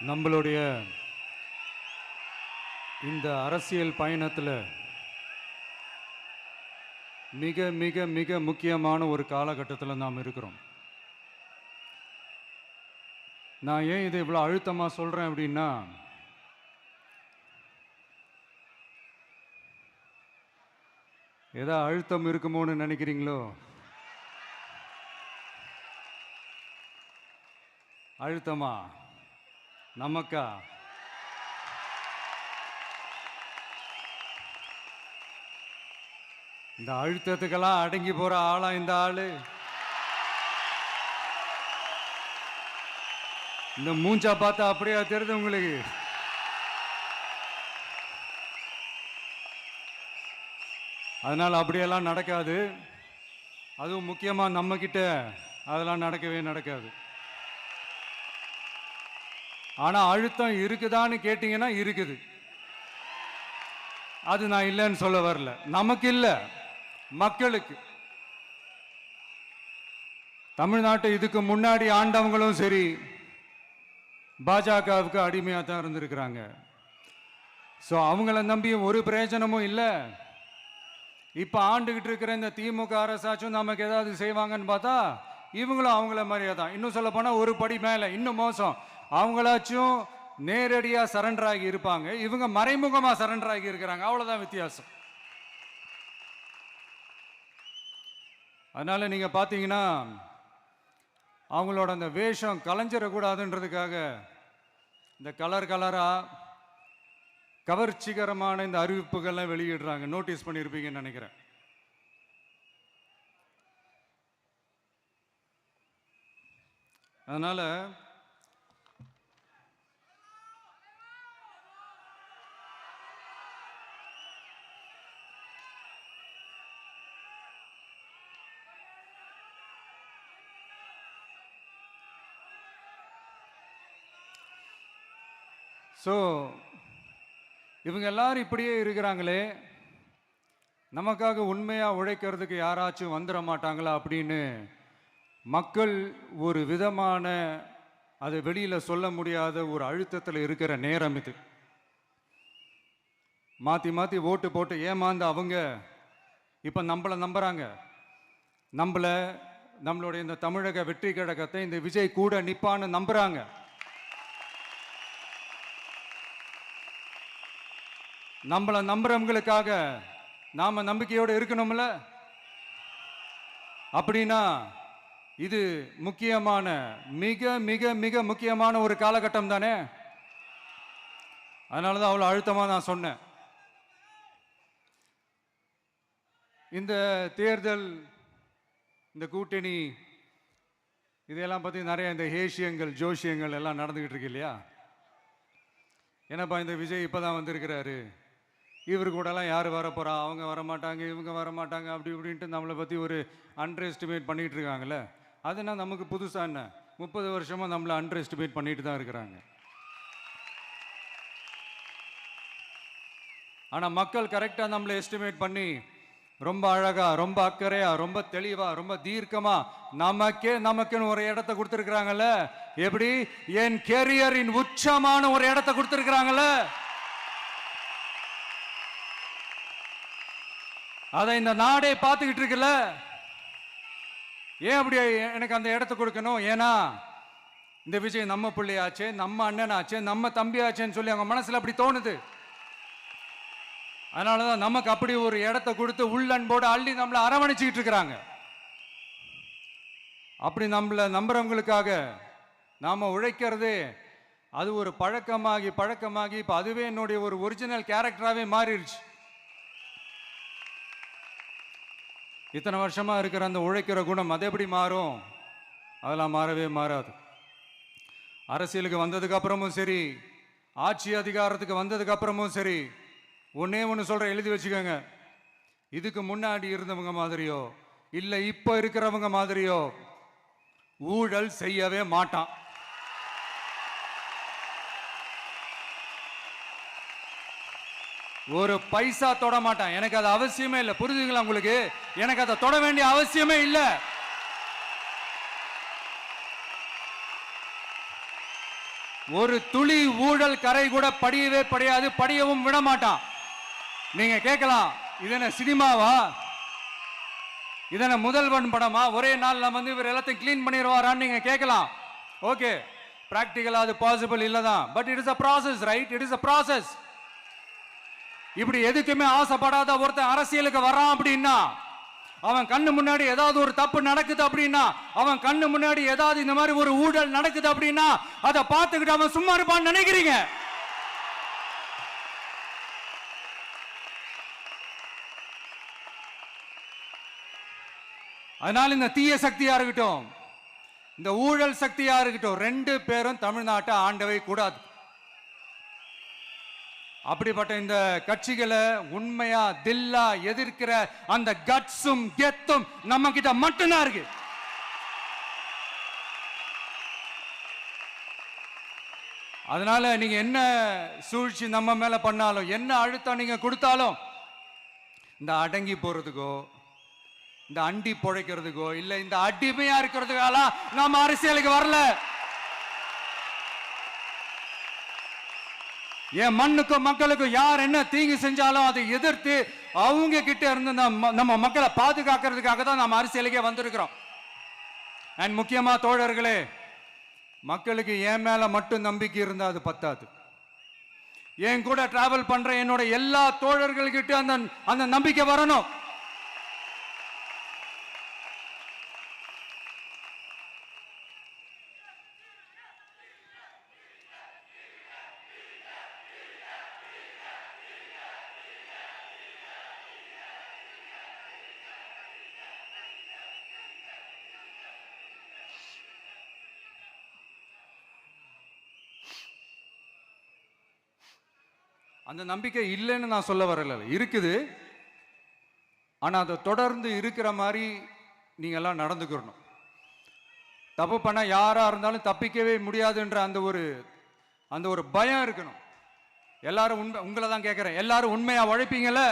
நம்மளுடைய இந்த அரசியல் பயணத்தில் மிக மிக மிக முக்கியமான ஒரு காலகட்டத்தில் நாம் இருக்கிறோம். நான் ஏன் இதை இவ்வளோ அழுத்தமாக சொல்கிறேன் அப்படின்னா, ஏதோ அழுத்தம் இருக்குமோன்னு நினைக்கிறீங்களோ? அழுத்தமா? நமக்கா? இந்த அழுத்தத்துக்கெல்லாம் அடங்கி போற ஆளா இந்த ஆளு? இந்த மூஞ்சா பார்த்தா அப்படியே தெரியுது உங்களுக்கு? அதனால அப்படியெல்லாம் நடக்காது. அதுவும் முக்கியமா நம்ம கிட்ட அதெல்லாம் நடக்கவே நடக்காது. ஆனா அழுத்தம் இருக்குதான்னு கேட்டீங்கன்னா இருக்குது. அது நான் இல்லைன்னு சொல்ல வரல. நமக்கு இல்லை, மக்களுக்கு. தமிழ்நாட்டை இதுக்கு முன்னாடி ஆண்டவங்களும் சரி பாஜகவுக்கு அடிமையாக தான் இருந்திருக்கிறாங்க. ஸோ அவங்கள நம்பி ஒரு பிரயோஜனமும் இல்லை. இப்போ ஆண்டுகிட்டு இருக்கிற இந்த திமுக அரசாச்சும் நமக்கு ஏதாவது செய்வாங்கன்னு பார்த்தா இவங்களும் அவங்கள மாதிரியே தான். இன்னும் சொல்ல போனால் ஒரு படி மேலே, இன்னும் மோசம். அவங்களாச்சும் நேரடியாக சரண்டர் ஆகி இருப்பாங்க, இவங்க மறைமுகமாக சரண்டர் ஆகி இருக்கிறாங்க. அவ்வளோதான் வித்தியாசம். அதனால நீங்கள் பார்த்தீங்கன்னா அவங்களோட அந்த வேஷம் கலைஞ்சிடக்கூடாதுன்றதுக்காக இந்த கலர் கலராக கவர்ச்சிகரமான இந்த அறிவிப்புகள்லாம் வெளியிடுறாங்க. நோட்டீஸ் பண்ணியிருப்பீங்கன்னு நினைக்கிறேன். அதனால இவங்க எல்லாரும் இப்படியே இருக்கிறாங்களே, நமக்காக உண்மையாக உழைக்கிறதுக்கு யாராச்சும் வந்துட மாட்டாங்களா அப்படின்னு மக்கள் ஒரு விதமான அதை வெளியில் சொல்ல முடியாத ஒரு அழுத்தத்தில் இருக்கிற நேரம் இது. மாற்றி மாற்றி ஓட்டு போட்டு ஏமாந்து அவங்க இப்போ நம்மளை நம்புகிறாங்க. நம்மளுடைய இந்த தமிழக வெற்றி கழகத்தை இந்த விஜய் கூட நிப்பான்னு நம்புகிறாங்க. நம்மளை நம்புறவங்களுக்காக நாம நம்பிக்கையோடு இருக்கணும்ல. அப்படின்னா இது முக்கியமான, மிக மிக மிக முக்கியமான ஒரு காலகட்டம் தானே. அதனாலதான் அவ்வளோ அழுத்தமாக நான் சொன்னேன். இந்த தேர்தல், இந்த கூட்டணி, இதெல்லாம் பற்றி நிறைய இந்த ஹேஷியங்கள் ஜோஷியங்கள் எல்லாம் நடந்துகிட்டு இருக்கு இல்லையா? என்னப்பா இந்த விஜய் இப்போதான் வந்திருக்கிறாரு, இவர் கூடலாம் யார் வரப்போகிறா, அவங்க வரமாட்டாங்க, இவங்க வரமாட்டாங்க, அப்படி இப்படின்ட்டு நம்மளை பற்றி ஒரு அண்டர் எஸ்டிமேட் பண்ணிகிட்டு இருக்காங்களே. அதுனா நமக்கு புதுசாக என்ன? 30 வருஷமாக நம்மளை அண்டர் எஸ்டிமேட் பண்ணிட்டு தான் இருக்கிறாங்க. ஆனால் மக்கள் கரெக்டாக நம்மளை எஸ்டிமேட் பண்ணி ரொம்ப அழகாக, ரொம்ப அக்கறையாக, ரொம்ப தெளிவாக, ரொம்ப தீர்க்கமாக நமக்குன்னு ஒரு இடத்த கொடுத்துருக்குறாங்கல்ல. எப்படி? என் கேரியரின் உச்சமான ஒரு இடத்த கொடுத்துருக்குறாங்கல்ல. அதை இந்த நாடே பார்த்துக்கிட்டு இருக்குல்ல. ஏன் அப்படி எனக்கு அந்த இடத்த கொடுக்கணும்? ஏன்னா இந்த விஜய் நம்ம பிள்ளையாச்சே, நம்ம அண்ணனாச்சே, நம்ம தம்பியாச்சேன்னு சொல்லி அவங்க மனசுல அப்படி தோணுது. அதனாலதான் நமக்கு அப்படி ஒரு இடத்த கொடுத்து உள்ளன்போடு அள்ளி நம்மளை அரவணைச்சிக்கிட்டு இருக்கிறாங்க. அப்படி நம்மளை நம்புறவங்களுக்காக நாம உழைக்கிறதே அது ஒரு பழக்கமாகி இப்ப அதுவே என்னுடைய ஒரு ஒரிஜினல் கேரக்டராகவே மாறிடுச்சு. இத்தனை வருஷமா இருக்கிற அந்த உழைக்கிற குணம் அது எப்படி மாறும்? அதெல்லாம் மாறவே மாறாது. அரசியலுக்கு வந்ததுக்கு அப்புறமும் சரி, ஆட்சி அதிகாரத்துக்கு வந்ததுக்கு அப்புறமும் சரி, ஒன்னே ஒன்று சொல்ற, எழுதி வச்சுக்கோங்க. இதுக்கு முன்னாடி இருந்தவங்க மாதிரியோ இல்லை இப்போ இருக்கிறவங்க மாதிரியோ ஊழல் செய்யவே மாட்டான். ஒரு பைசா தொட மாட்டான். எனக்கு அது அவசியமே இல்லை. புரிஞ்சுங்களா உங்களுக்கு? எனக்கு அதை தொட வேண்டிய அவசியமே இல்லை. ஒரு துளி ஊழல் கரை கூட படியவே படியாது, படியவும் விட மாட்டான். நீங்க கேட்கலாம், இது என்ன சினிமாவா, இது என்ன முதல்வன் படமா, ஒரே நாள்ல வந்து இவர் எல்லாத்தையும் கிளீன் பண்ணிடுவாரான்னு நீங்க கேட்கலாம். ஓகே, பிராக்டிகலா அது பாசிபிள் இல்லதான், but it is a process, right? It is a process. இப்படி எதுக்குமே ஆசைப்படாத ஒருத்தன் அரசியலுக்கு வரான் அப்படின்னா, அவன் கண்ணு முன்னாடி ஏதாவது ஒரு தப்பு நடக்குது அப்படின்னா, அவன் கண்ணு முன்னாடி ஏதாவது இந்த மாதிரி ஒரு ஊழல் நடக்குது அப்படின்னா, அதை பார்த்துக்கிட்டு அவன் சும்மா இருப்பான்னு நினைக்கிறீங்க? அதனால இந்த தீய சக்தியா இருக்கட்டும், இந்த ஊழல் சக்தியா இருக்கட்டும், ரெண்டு பேரும் தமிழ்நாட்டை ஆண்டவை கூடாது. அப்படிப்பட்ட இந்த கட்சிகளை உண்மையா தில்லா எதிர்க்கிற அந்த கட்ஸும் கெத்தும் நம்ம கிட்ட மட்டும்தான் இருக்கு. அதனால நீங்க என்ன சூழ்ச்சி நம்ம மேல பண்ணாலும், என்ன அழுத்தம் நீங்க கொடுத்தாலும், இந்த அடங்கி போறதுக்கோ, இந்த அண்டி பொழைக்கிறதுக்கோ, இல்ல இந்த அடிமையா இருக்கிறதுக்கால நாம அரசியலுக்கு வரல. என் மண்ணுக்கும் மக்களுக்கும் யார் என்ன தீங்கு செஞ்சாலும் அதை எதிர்த்து அவங்க கிட்ட இருந்து நம்ம மக்களை பாதுகாக்கிறதுக்காக தான் நம்ம அரசியலுக்கே வந்திருக்கிறோம். அண்ட் முக்கியமா தோழர்களே, மக்களுக்கு என் மேல மட்டும் நம்பிக்கை இருந்தா அது பத்தாது. என் கூட டிராவல் பண்ற என்னோட எல்லா தோழர்கள்கிட்ட அந்த நம்பிக்கை வரணும். அந்த நம்பிக்கை இல்லைன்னு நான் சொல்ல வரல, இருக்குது. ஆனா அதை தொடர்ந்து இருக்கிற மாதிரி நீங்க எல்லாம் நடந்துக்கணும். தப்பு பண்ண யாரா இருந்தாலும் தப்பிக்கவே முடியாதுன்ற அந்த ஒரு பயம் இருக்கணும். எல்லாரும் உங்களை தான் கேட்கிறேன், எல்லாரும் உண்மையா உழைப்பீங்கல்ல?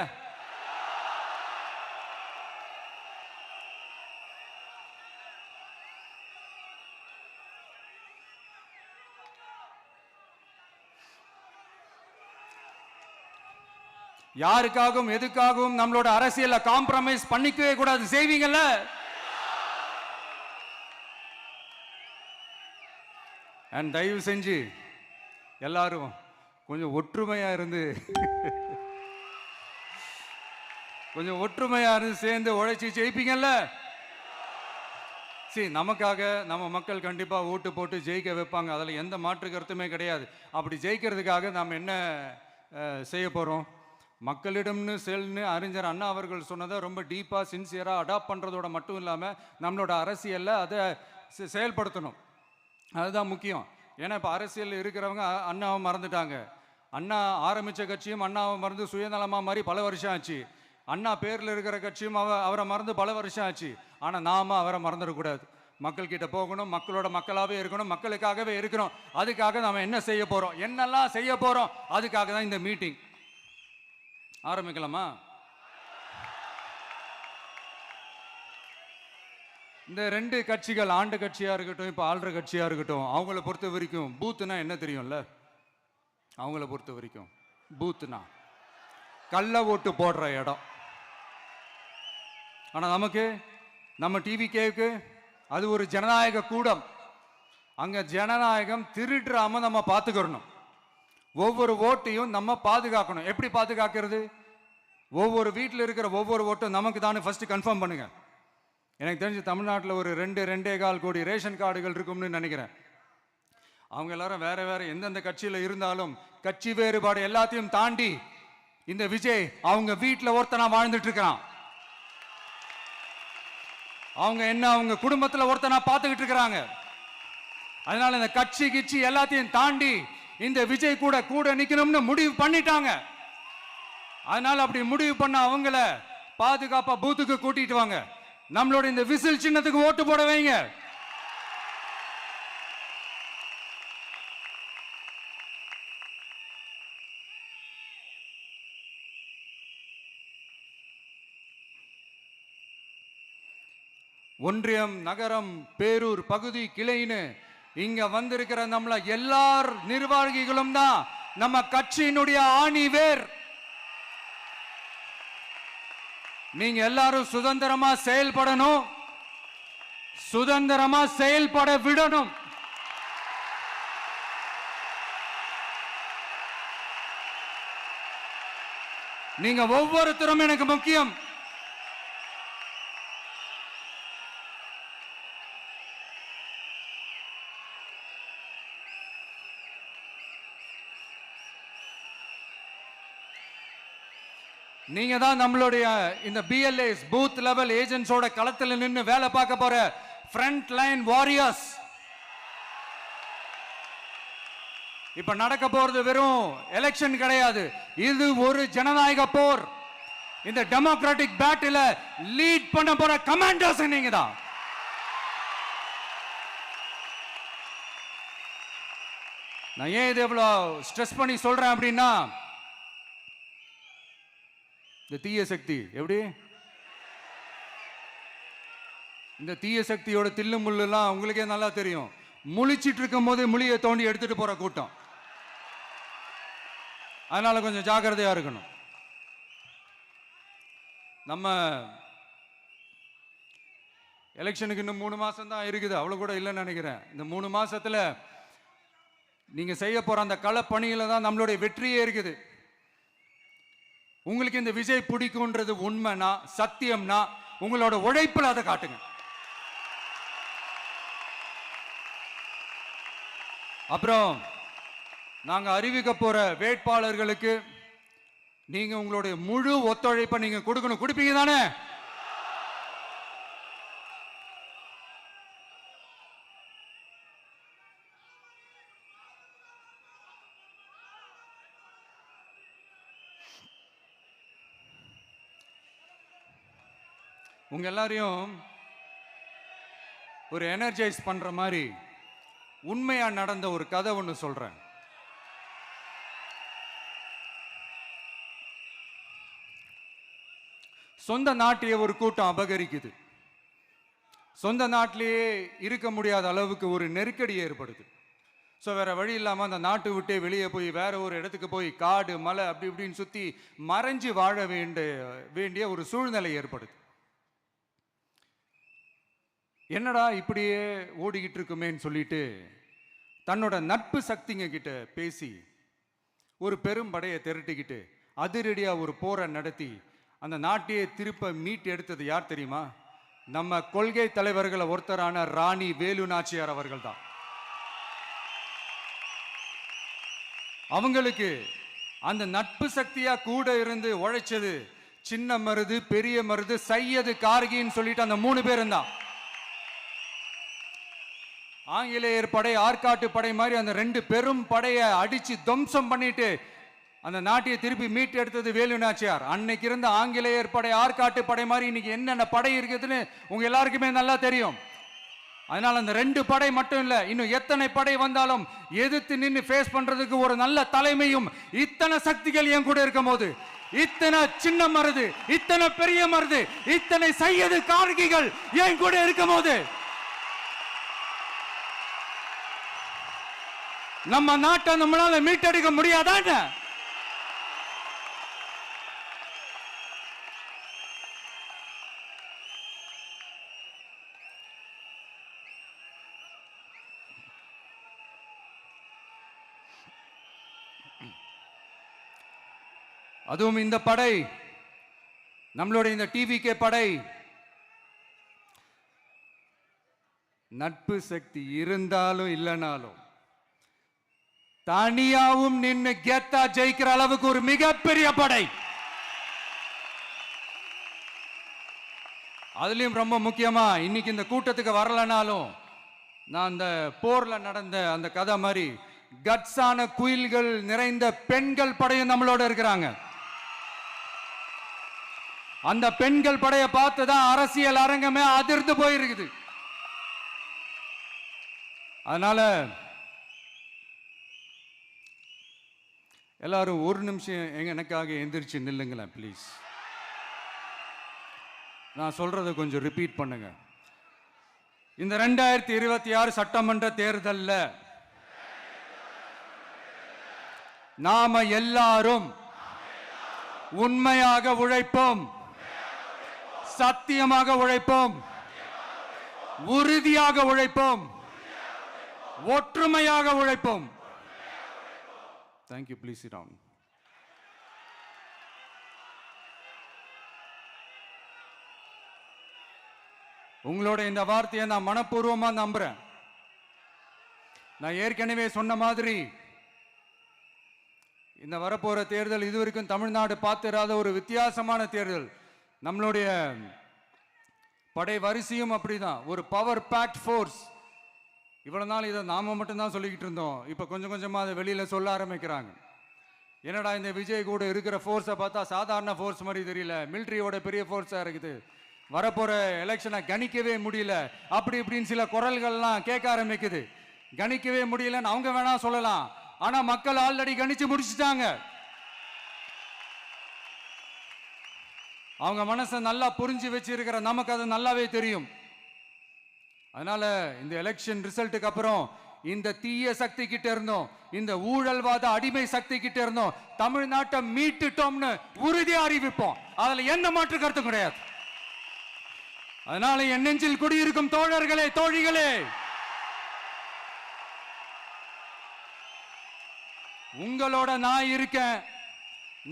யாருக்காகவும் எதுக்காகவும் நம்மளோட அரசியல காம்ப்ரமைஸ் பண்ணிக்கவே கூடாது. செய்வீங்கல்ல? அண்ட் தயவு செஞ்சு எல்லாரும் கொஞ்சம் ஒற்றுமையா இருந்து சேர்ந்து உழைச்சி ஜெயிப்பீங்கல்ல? சரி, நமக்காக நம்ம மக்கள் கண்டிப்பா ஓட்டு போட்டு ஜெயிக்க வைப்பாங்க, அதில் எந்த மாற்று கருத்துமே கிடையாது. அப்படி ஜெயிக்கிறதுக்காக நாம் என்ன செய்ய போறோம்? மக்களிடம்னு செல்னு அறிஞர் அண்ணா அவர்கள் சொன்னதை ரொம்ப டீப்பாக சின்சியராக அடாப்ட் பண்ணுறதோட மட்டும் இல்லாமல் நம்மளோட அரசியலில் அதை செயல்படுத்தணும். அதுதான் முக்கியம். ஏன்னா இப்போ அரசியல் இருக்கிறவங்க அண்ணாவை மறந்துட்டாங்க. அண்ணா ஆரம்பித்த கட்சியும் அண்ணாவை மறந்து சுயநலமாக மாதிரி பல வருஷம் ஆச்சு. அண்ணா பேரில் இருக்கிற கட்சியும் அவரை மறந்து பல வருஷம் ஆச்சு. ஆனால் நாம அவரை மறந்துடக்கூடாது. மக்கள்கிட்ட போகணும், மக்களோட மக்களாகவே இருக்கணும், மக்களுக்காகவே இருக்கணும். அதுக்காக நாம் என்ன செய்ய போகிறோம், என்னெல்லாம் செய்ய போகிறோம், அதுக்காக தான் இந்த மீட்டிங். ஆரம்பிக்கலாமா? இந்த ரெண்டு கட்சிகள், ஆண்டு கட்சியா இருக்கட்டும், இப்போ ஆள்ற கட்சியா இருக்கட்டும், அவங்கள பொறுத்த வரைக்கும் பூத்துனா என்ன தெரியும்ல? அவங்கள பொறுத்த வரைக்கும் பூத்துனா கள்ள ஓட்டு போடுற இடம். ஆனா நமக்கு, நம்ம டிவிகேவுக்கு அது ஒரு ஜனநாயக கூடம். அங்க ஜனநாயகம் திருடுறாம நம்ம பார்த்துக்கணும். ஒவ்வொரு ஓட்டையும் நம்ம பாதுகாக்கணும். எப்படி பாதுகாக்கிறது? ஒவ்வொரு வீட்டில் இருக்கிற ஒவ்வொரு ஓட்டும் நமக்கு தானே ஃபர்ஸ்ட் கன்ஃபார்ம் பண்ணுங்க. எனக்கு தெரிஞ்சு தமிழ்நாட்டில் ஒரு 2.25 கோடி ரேஷன் கார்டுகள் இருக்கும்னு நினைக்கிறேன். அவங்க எல்லாரும் வேற வேற எந்தெந்த கட்சியில் இருந்தாலும் கட்சி வேறுபாடு எல்லாத்தையும் தாண்டி இந்த விஜய் அவங்க வீட்டில் ஒருத்தனா வாழ்ந்துட்டு இருக்கிறான். அவங்க என்ன அவங்க குடும்பத்தில் ஒருத்தனா பார்த்துக்கிட்டு இருக்கிறாங்க. அதனால இந்த கட்சி கிச்சி எல்லாத்தையும் தாண்டி இந்த விஜய் கூட கூட நிக்கணும்னு முடிவு பண்ணிட்டாங்க. அதனால அப்படி முடிவு பண்ண அவங்கள பாதுகாப்பா பூத்துக்கு கூட்டிட்டு வாங்க. நம்மளோட இந்த விசில் சின்னத்துக்கு ஓட்டு போட வைங்க. ஒன்றியம், நகரம், பேரூர், பகுதி, கிளைன்னு இங்க வந்திருக்கிற நம்மள எல்லார் நிர்வாகிகளும் தான் நம்ம கட்சியினுடைய ஆணி வேர். நீங்க எல்லாரும் சுதந்திரமா செயல்படணும், சுதந்திரமா செயல்பட விடணும். நீங்க ஒவ்வொருத்தரும் எனக்கு முக்கியம். நீங்க தான் நம்மளுடைய இந்த BLAs பூத் லெவல் ஏஜென்ட்ஸோட களத்தில் நின்று வேலை பார்க்க போற ஃப்ரண்ட் லைன் வாரியர்ஸ். இப்ப நடக்க போறது வெறும் எலெக்ஷன் கிடையாது, இது ஒரு ஜனநாயக போர். இந்த டெமோக்ராட்டிக் பேட்டில லீட் பண்ண போற கமாண்டர்ஸ் நீங்க தான். நான் ஏன் இது எவ்வளவு ஸ்ட்ரெஸ் பண்ணி சொல்றேன் அப்படின்னா, இந்த தீய சக்தி எப்படி, இந்த தீய சக்தியோட தில்லு முள்ளுலாம் உங்களுக்கே நல்லா தெரியும். முழிச்சிட்டு இருக்கும் போது முழியை தோண்டி எடுத்துட்டு போற கூட்டம். அதனால கொஞ்சம் ஜாக்கிரதையா இருக்கணும். நம்ம எலெக்ஷனுக்கு இன்னும் 3 மாசம் தான் இருக்குது, அவ்வளவு கூட இல்லைன்னு நினைக்கிறேன். இந்த 3 மாசத்துல நீங்க செய்ய போற அந்த களப்பணியில தான் நம்மளுடைய வெற்றியே இருக்குது. உங்களுக்கு இந்த விஜய் பிடிக்கும்ன்றது உண்மைனா, சத்தியம்னா, உங்களோட உழைப்புல அதை காட்டுங்க. அப்புறம் நாங்க அறிவிக்க போற வேட்பாளர்களுக்கு நீங்க உங்களுடைய முழு ஒத்துழைப்பை நீங்க கொடுக்கணும். கொடுப்பீங்க தானே? உங்க எல்லாரையும் ஒரு எனர்ஜைஸ் பண்ற மாதிரி உண்மையா நடந்த ஒரு கதை ஒன்று சொல்றேன். சொந்த நாட்டையே ஒரு கூட்டம் அபகரிக்குது. சொந்த நாட்டிலேயே இருக்க முடியாத அளவுக்கு ஒரு நெருக்கடி ஏற்படுது. ஸோ வேற வழி இல்லாமல் அந்த நாட்டை விட்டே வெளியே போய் வேற ஒரு இடத்துக்கு போய் காடு மலை அப்படி இப்படின்னு சுற்றி மறைஞ்சு வாழ வேண்டிய ஒரு சூழ்நிலை ஏற்படுது. என்னடா இப்படியே ஓடிக்கிட்டு இருக்குமேன்னு சொல்லிட்டு தன்னோட நட்பு சக்திங்க கிட்ட பேசி ஒரு பெரும் படையை திரட்டிக்கிட்டு அதிரடியாக ஒரு போரை நடத்தி அந்த நாட்டையே திருப்ப மீட்டு எடுத்தது யார் தெரியுமா? நம்ம கொள்கை தலைவர்களை ஒருத்தரான ராணி வேலு நாச்சியார் அவர்கள் தான். அவங்களுக்கு அந்த நட்பு சக்தியா கூட இருந்து உழைச்சது சின்ன மருது, பெரிய மருது, சையது, கார்கின்னு சொல்லிட்டு அந்த 3 பேரும் தான். ஆங்கிலேயர் படை, ஆற்காட்டு படை மாதிரி அந்த 2 பெரும் படையை அடிச்சு துவம்சம் பண்ணிட்டு அந்த நாட்டையை திருப்பி மீட்டு எடுத்தது வேலு நாச்சியார். அன்னைக்கு இருந்த ஆங்கிலேயர் படை, ஆற்காட்டு படை மாதிரி இன்னைக்கு என்னென்ன படை இருக்குதுன்னு உங்க எல்லாருக்குமே நல்லா தெரியும். அதனால அந்த 2 படை மட்டும் இல்ல, இன்னும் எத்தனை படை வந்தாலும் எதிர்த்து நின்று ஃபேஸ் பண்றதுக்கு ஒரு நல்ல தலைமையும் இத்தனை சக்திகள் என் கூட இருக்கும் போது, இத்தனை சின்ன மருது, இத்தனை பெரிய மருது, இத்தனை சையது, கார்கிகள் என் கூட இருக்கும் போது நம்ம நாட்டை நம்மளால மீட்டெடுக்க முடியாதான? அதுவும் இந்த படை, நம்மளுடைய இந்த டிவிகே படை, நட்பு சக்தி இருந்தாலும் இல்லைனாலும் தனியாவும் நின்று கெத்தா ஜெயிக்கிற அளவுக்கு ஒரு மிகப்பெரிய படை. அதுலயும் ரொம்ப முக்கியமா இன்னைக்கு இந்த கூட்டத்துக்கு வரலனாலும் நான் அந்த போர்ல நடந்த அந்த கதை மாதிரி கட்ஸான குயில்கள் நிறைந்த பெண்கள் படையும் நம்மளோட இருக்கிறாங்க. அந்த பெண்கள் படையை பார்த்துதான் அரசியல் அரங்கமே அதிர்ந்து போயிருக்குது. அதனால எல்லாரும் ஒரு நிமிஷம் எனக்காக எந்திரிச்சு நில்லுங்களேன் ப்ளீஸ். நான் சொல்றதை கொஞ்சம் ரிப்பீட் பண்ணுங்க. இந்த 2026 சட்டமன்ற தேர்தல்ல நாம எல்லாரும் உண்மையாக உழைப்போம், சத்தியமாக உழைப்போம், உறுதியாக உழைப்போம், ஒற்றுமையாக உழைப்போம். Thank you. Please sit down. உங்களோட இந்த வார்த்தையை நான் மனப்பூர்வமா நம்புறேன். நான் ஏற்கனவே சொன்ன மாதிரி இந்த வரப்போற தேர்தல் இதுவரைக்கும் தமிழ்நாடு பார்த்திராத ஒரு வித்தியாசமான தேர்தல். நம்மளுடைய படை வரிசையும் அப்படிதான், ஒரு பவர் பேக்ட் ஃபோர்ஸ். இவ்வளவு நாள் இதை நாம மட்டும்தான் சொல்லிக்கிட்டு இருந்தோம். இப்ப கொஞ்சம் கொஞ்சமா அதை வெளியில சொல்ல ஆரம்பிக்கிறாங்க. என்னடா இந்த விஜய் கூட இருக்கிற ஃபோர்ஸை பார்த்தா சாதாரண ஃபோர்ஸ் மாதிரி தெரியல, மிலிட்ரியோட பெரிய ஃபோர்ஸா இருக்குது, வரப்போற எலெக்ஷனை கணிக்கவே முடியல, அப்படி இப்படின்னு சில குரல்கள்லாம் கேட்க ஆரம்பிக்குது. கணிக்கவே முடியலன்னு அவங்க வேணா சொல்லலாம், ஆனா மக்கள் ஆல்ரெடி கணிச்சு முடிச்சுட்டாங்க. அவங்க மனசை நல்லா புரிஞ்சு வச்சிருக்கிற நமக்கு அது நல்லாவே தெரியும். அதனால இந்த எலெக்ஷன் ரிசல்ட்டுக்கு அப்புறம் இந்த தீய சக்தி கிட்ட இருந்தோம், இந்த ஊழல்வாத அடிமை சக்தி கிட்ட இருந்தோம், தமிழ்நாட்டை மீட்டுட்டோம்னு உறுதியா அறிவிப்போம். அதுல என்ன மாற்று கருத்து கிடையாது. அதனால என் நெஞ்சில் குடியிருக்கும் தோழர்களே, தோழிகளே, உங்களோட நான் இருக்கேன்,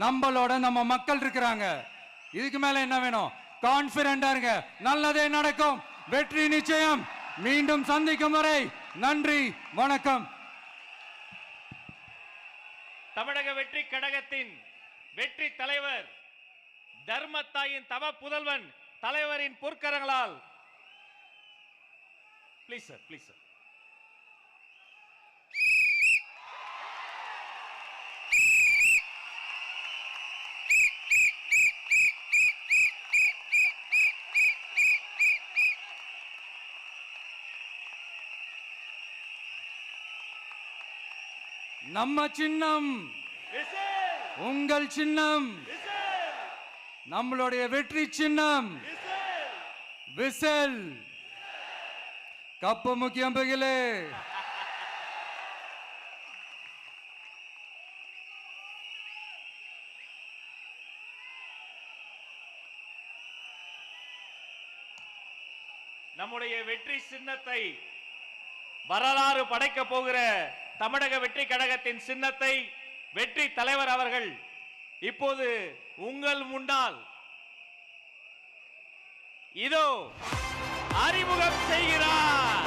நம்மளோட நம்ம மக்கள் இருக்கிறாங்க. இதுக்கு மேல என்ன வேணும்? கான்பிடண்டா இருங்க, நல்லதே நடக்கும், வெற்றி நிச்சயம். மீண்டும் சந்திக்கும் வரை நன்றி, வணக்கம். தமிழக வெற்றி கழகத்தின் வெற்றி தலைவர், தர்மத்தாயின் தவ புதல்வன், தலைவரின் பொற்கரங்களால் ப்ளீஸ் சார், ப்ளீஸ் சார். நம்ம சின்னம் உங்கள் சின்னம், நம்மளுடைய வெற்றி சின்னம் விசில். கப்பு முக்கியம் பகிலே. நம்முடைய வெற்றி சின்னத்தை வரலாறு படைக்க போகிற தமிழக வெற்றி கழகத்தின் சின்னத்தை வெற்றி தலைவர் அவர்கள் இப்போது உங்கள் முன்னால் இதோ அறிமுகம் செய்கிறார்.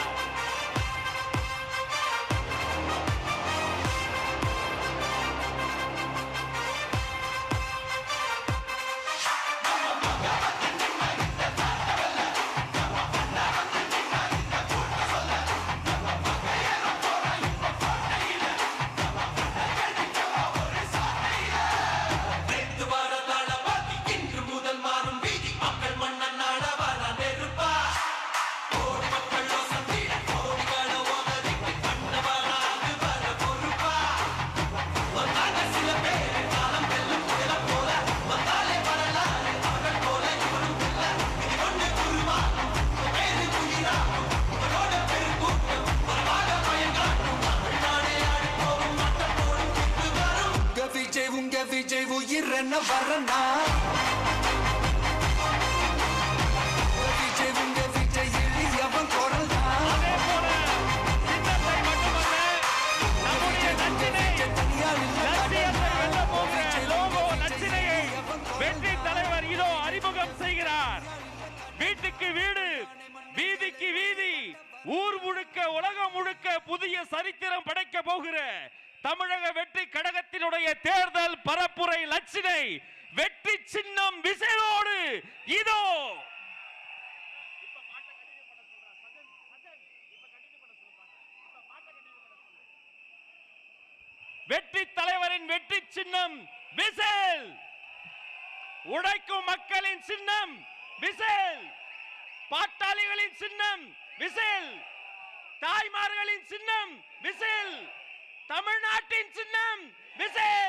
விஜய் உயிர் என்ன வரனா, விஜய் உங்க விஜய் இழியவன் குரல் தான். வெற்றி தலைவர் இதோ அறிமுகம் செய்கிறார். வீட்டுக்கு வீடு, வீதிக்கு வீதி, ஊர் முழுக்க உலகம் முழுக்க புதிய சரித்திரம் படைக்க போகிற தமிழக வெற்றி கழகத்தினுடைய தேர்தல் பரப்புரை லட்சினை வெற்றி சின்னம் விசையோடு இதோ. வெற்றி தலைவரின் வெற்றி சின்னம் விசில். உழைக்கும் மக்களின் சின்னம் விசில். பாட்டாளிகளின் சின்னம் விசில். தாய்மார்களின் சின்னம் விசில். தமிழ்நாட்டின் சின்னம் விசில்.